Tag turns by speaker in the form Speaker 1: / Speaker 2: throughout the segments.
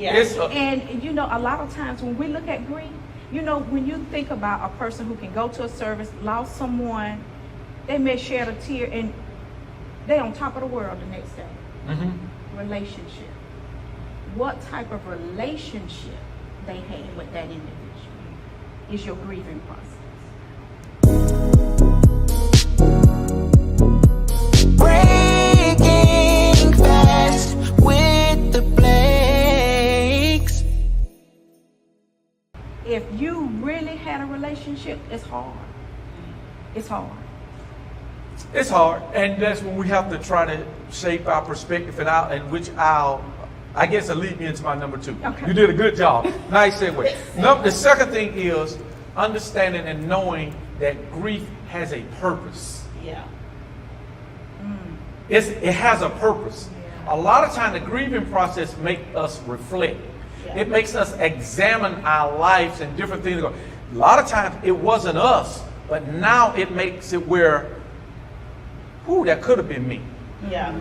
Speaker 1: Yeah.
Speaker 2: And you know, a lot of times when we look at grief, you know, when you think about a person who can go to a service, lost someone, they may shed a tear, and they on top of the world the next day.
Speaker 1: Mm-hmm.
Speaker 2: Relationship. What type of relationship they had with that individual is your grieving process.
Speaker 3: Breaking fast with the Blakes.
Speaker 2: If you really had a relationship, it's hard. It's hard.
Speaker 1: It's hard, and that's when we have to try to shape our perspective and which I guess it'll lead me into my number two.
Speaker 2: Okay.
Speaker 1: You did a good job. Nice segue. The second thing is understanding and knowing that grief has a purpose.
Speaker 4: Yeah.
Speaker 1: It has a purpose.
Speaker 2: Yeah.
Speaker 1: A lot of time the grieving process makes us reflect.
Speaker 4: Yeah.
Speaker 1: It makes us examine our lives and different things. A lot of times it wasn't us, but now it makes it where, that could have been me.
Speaker 4: Yeah.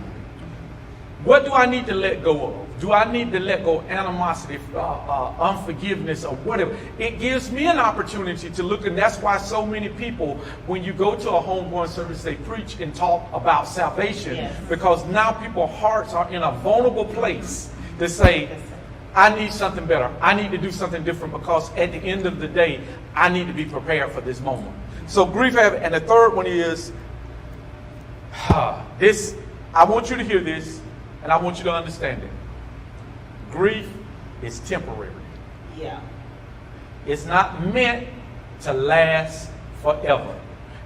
Speaker 1: What do I need to let go of? Do I need to let go of animosity, unforgiveness, or whatever? It gives me an opportunity to look, and that's why so many people, when you go to a homeborn service, they preach and talk about salvation,
Speaker 4: Yes.
Speaker 1: because now people's hearts are in a vulnerable place to say, I need something better. I need to do something different, because at the end of the day, I need to be prepared for this moment. So grief, and the third one is, this, I want you to hear this, and I want you to understand it. Grief is temporary.
Speaker 4: Yeah.
Speaker 1: It's not meant to last forever.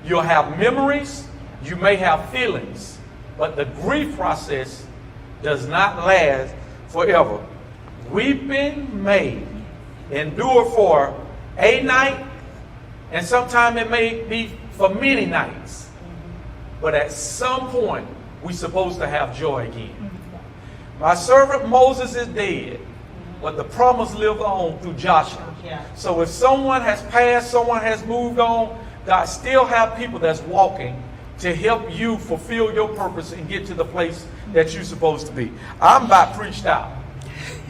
Speaker 1: You'll have memories, you may have feelings, but the grief process does not last forever. Weeping may endure for a night, and sometimes it may be for many nights. But at some point, we're supposed to have joy again. My servant Moses is dead, but the promise lives on through Joshua.
Speaker 4: Yeah.
Speaker 1: So if someone has passed, someone has moved on, God still have people that's walking to help you fulfill your purpose and get to the place that you're supposed to be. I'm about preached out.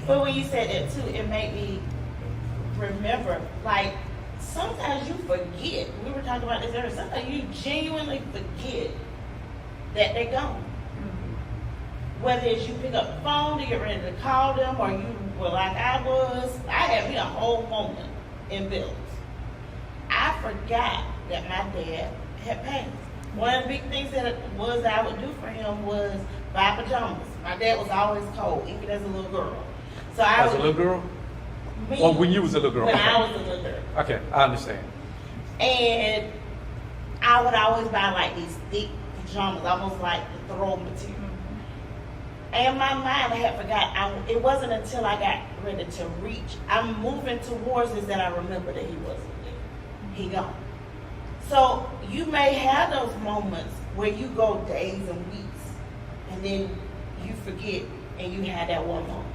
Speaker 4: But when you said that too, it made me remember, like, sometimes you forget. We were talking about this earlier. Sometimes you genuinely forget that they're gone. Whether it's you pick up the phone to get ready to call them, or you were like I had me a whole moment in Bills. I forgot that my dad had passed. One of the big things that I would do for him was buy pajamas. My dad was always cold, even as a little girl. So
Speaker 1: As a little girl?
Speaker 4: Me,
Speaker 1: Or when you was a little girl?
Speaker 4: when I was a little girl.
Speaker 1: Okay, I understand.
Speaker 4: And I would always buy like these thick pajamas, almost like the throw material. And my mind, I had forgot. It wasn't until I got ready to reach, I'm moving towards this, that I remember that he wasn't there. He gone. So you may have those moments where you go days and weeks, and then you forget, and you had that one moment.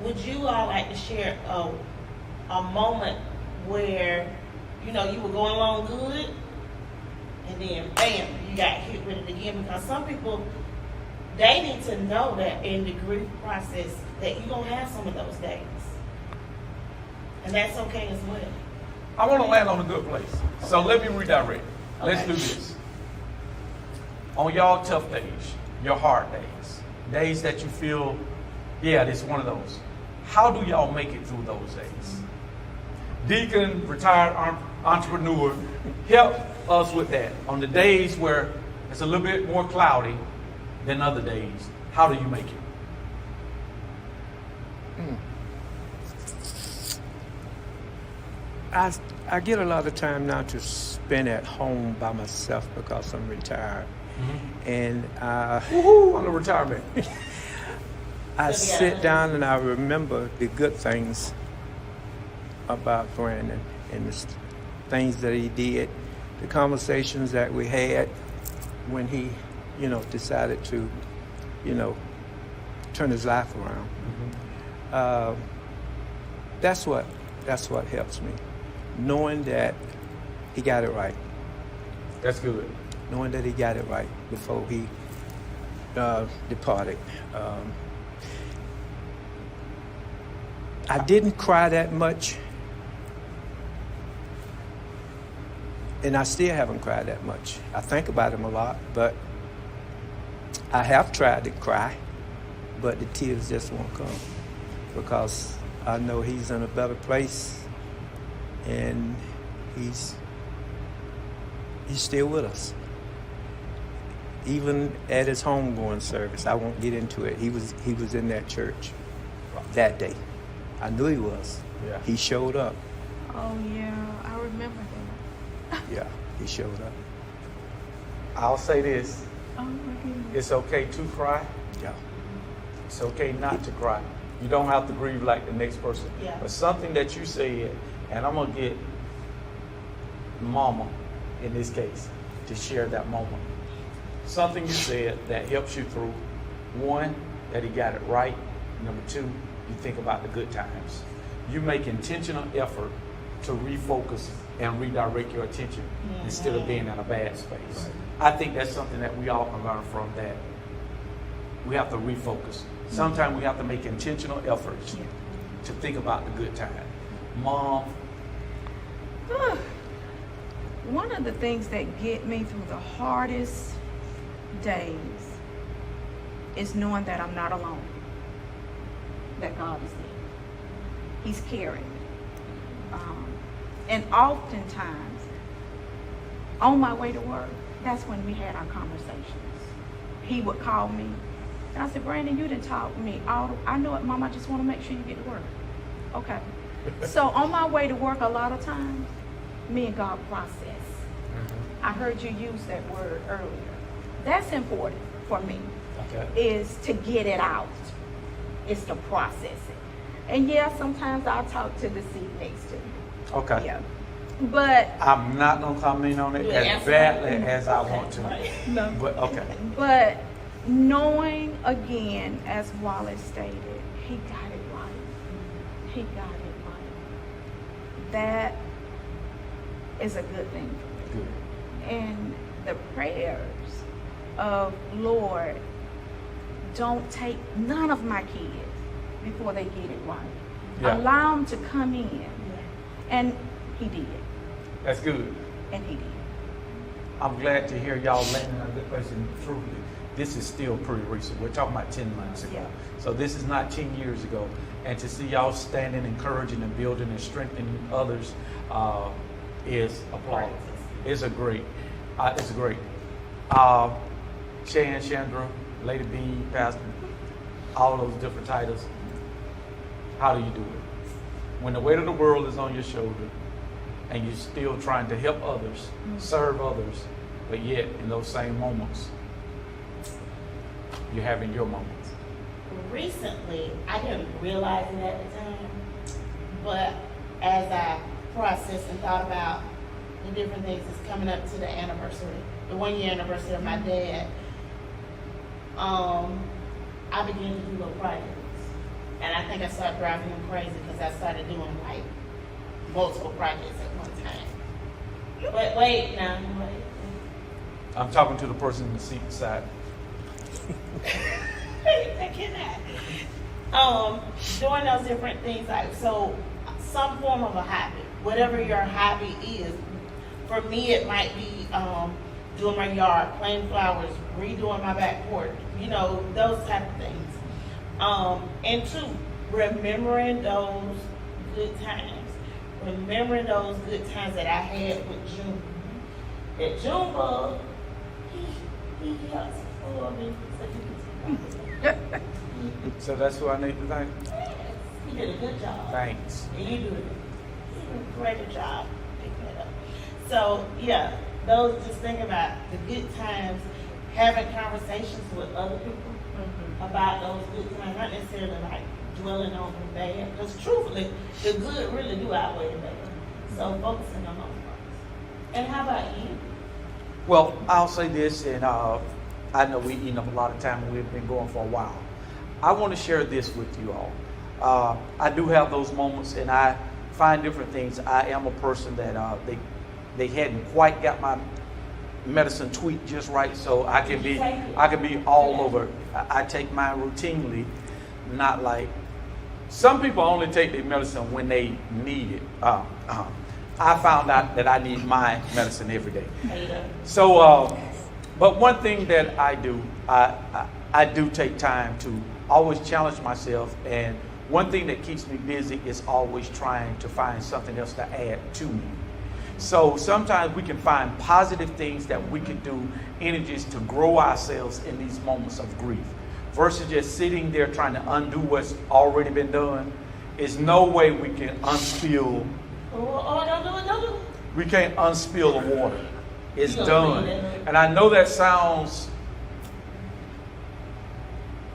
Speaker 4: Would you all like to share a moment where, you know, you were going along good, and then bam, you got hit with it again? Because some people, they need to know that in the grief process that you're going to have some of those days. And that's okay as well.
Speaker 1: I want to land on a good place. So let me redirect. Let's do this. On y'all tough days, your hard days, days that you feel, yeah, this is one of those. How do y'all make it through those days? Deacon, retired entrepreneur, help us with that. On the days where it's a little bit more cloudy than other days, how do you make it?
Speaker 5: I get a lot of time now to spend at home by myself because I'm retired. And
Speaker 1: Woohoo, on the retirement.
Speaker 5: I sit down and I remember the good things about Brandon and the things that he did, the conversations that we had when he, decided to, turn his life around. That's what helps me, knowing that he got it right.
Speaker 1: That's good.
Speaker 5: Knowing that he got it right before he departed. I didn't cry that much, and I still haven't cried that much. I think about him a lot, but I have tried to cry, but the tears just won't come because I know he's in a better place, and he's still with us. Even at his homegoing service, I won't get into it. He was in that church that day. I knew he was.
Speaker 1: Yeah.
Speaker 5: He showed up.
Speaker 2: Oh yeah, I remember that.
Speaker 5: Yeah, he showed up.
Speaker 1: I'll say this.
Speaker 2: Oh my goodness.
Speaker 1: It's okay to cry.
Speaker 5: Yeah.
Speaker 1: It's okay not to cry. You don't have to grieve like the next person.
Speaker 4: Yeah.
Speaker 1: But something that you said, and I'm going to get Mama, in this case, to share that moment. Something you said that helps you through. One, that he got it right. Number two, you think about the good times. You make intentional effort to refocus and redirect your attention instead of being in a bad space. I think that's something that we all can learn from, that we have to refocus. Sometimes we have to make intentional efforts to think about the good time. Mom,
Speaker 2: One of the things that get me through the hardest days is knowing that I'm not alone. That God is there. He's carrying me. And oftentimes, on my way to work, that's when we had our conversations. He would call me, and I said, Brandon, you didn't talk to me. I know it, Mom, I just want to make sure you get to work. Okay. So on my way to work, a lot of times, me and God process. I heard you use that word earlier. That's important for me, is to get it out. It's to process it. And yeah, sometimes I'll talk to the seat next to me.
Speaker 1: okay.
Speaker 2: Yeah. But
Speaker 1: I'm not going to comment on it as badly as I want to.
Speaker 2: no.
Speaker 1: But okay.
Speaker 2: But knowing again, as Wallace stated, he got it right. He got it right. That is a good thing for me.
Speaker 1: Good.
Speaker 2: And the prayers of, Lord, don't take none of my kids before they get it right.
Speaker 1: Yeah.
Speaker 2: Allow them to come in. And he did.
Speaker 1: That's good.
Speaker 2: And he did.
Speaker 1: I'm glad to hear y'all landing on a good place. And truly, this is still pretty recent. We're talking about 10 months ago.
Speaker 2: Yeah.
Speaker 1: So this is not 10 years ago. And to see y'all standing, encouraging, and building and strengthening others is applause. It's a great. It's great. Shan, Chandra, Lady B, Pastor, all those different titles. How do you do it? When the weight of the world is on your shoulder and you're still trying to help others, serve others, but yet in those same moments, you're having your moments.
Speaker 4: Recently, I didn't realize it at the time, but as I processed and thought about the different things that's coming up to the anniversary, the 1 year anniversary of my dad, I began to do little projects. And I think I started driving him crazy because I started doing like multiple projects at one time. But wait, now, wait.
Speaker 1: I'm talking to the person in the seat beside me.
Speaker 4: I cannot. Doing those different things, like, so some form of a hobby, whatever your hobby is. For me, it might be doing my yard, planting flowers, redoing my back porch, those type of things. And two, remembering those good times. Remembering those good times that I had with June. That Junebug, he helps for me.
Speaker 1: So that's who I need to thank.
Speaker 4: Yes, you did a good job.
Speaker 1: Thanks.
Speaker 4: And you do a great job picking it up. So yeah, those, just think about the good times, having conversations with other people about those good times, not necessarily like dwelling on the bad, because truthfully, the good really do outweigh the bad. So focusing on those parts. And how about you?
Speaker 1: Well, I'll say this, and I know we've eaten up a lot of time and we've been going for a while. I want to share this with you all. I do have those moments, and I find different things. I am a person that they hadn't quite got my medicine tweaked just right, so I can be all over. I take mine routinely, not like Some people only take their medicine when they need it. I found out that I need my medicine every day. So, but one thing that I do, I do take time to always challenge myself, and one thing that keeps me busy is always trying to find something else to add to me. So sometimes we can find positive things that we can do, energies to grow ourselves in these moments of grief, versus just sitting there trying to undo what's already been done. There's no way we can unspill. We can't unspill the water. It's done. And I know that sounds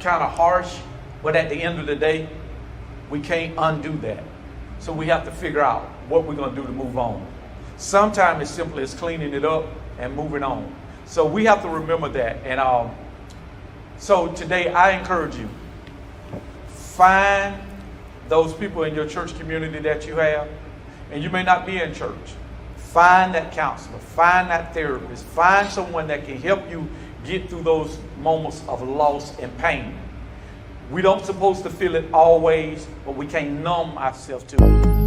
Speaker 1: kind of harsh, but at the end of the day, we can't undo that. So we have to figure out what we're going to do to move on. Sometimes it's simply as cleaning it up and moving on. So we have to remember that. And so today I encourage you, find those people in your church community that you have, and you may not be in church. Find that counselor, find that therapist, find someone that can help you get through those moments of loss and pain. We don't supposed to feel it always, but we can't numb ourselves to it.